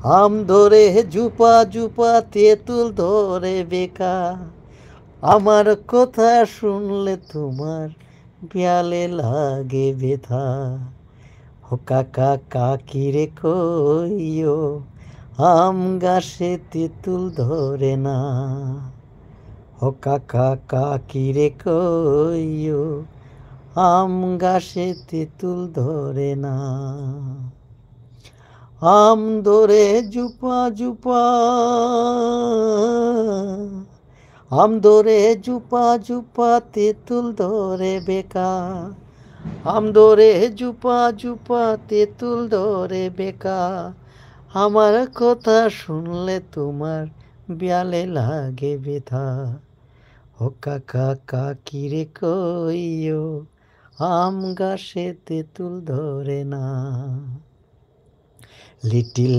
আম ধরে জুপা জুপা তেঁতুল ধরে বেকা, আমার কথা শুনলে তোমার ব্যালে লাগে ব্যথা। ও কাকা কাকিরে কইও, আম গাছে তেঁতুল ধরে না। ও কাকা কাকিরে কইও, আম গাছে তেঁতুল ধরে না। আম ধরে জুপা জুপা, আম ধরে জুপা জুপা তেঁতুল ধরে বেকা, আম ধরে জুপা জুপা তেঁতুল ধরে বেকা, আমার কথা শুনলে তোমার ব্যালে লাগে ব্যথা। ও কাকা কাকিরে কইও, আম গাছে তেঁতুল ধরে না। লিটিল